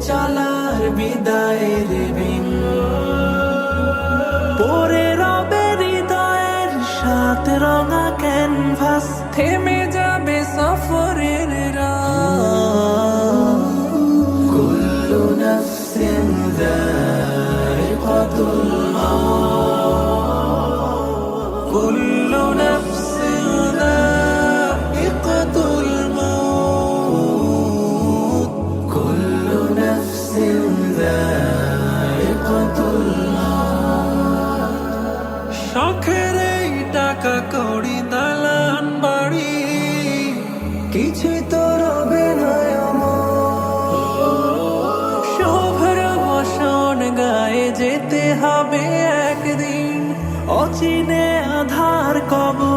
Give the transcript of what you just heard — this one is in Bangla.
চলার বিদায়ের বিন পরে রবে হৃদয়ের সাত রঙা ক্যানভাস, থেমে যাবে সফরের রাত। কুল্লু নাফসিন যায়িকাতুল মাউত, কুল্লু নাফসিন যায়িকাতুল মাউত, কুল্লু নাফসিন যায়িকাতুল মাউত। শখের এই টাকা কড়ি দালান বাড়ি কিছুই তো রবে না অমর। শুভ্র বসন গায়ে যেতে হবে একদিন, অচিনে আধার কবর।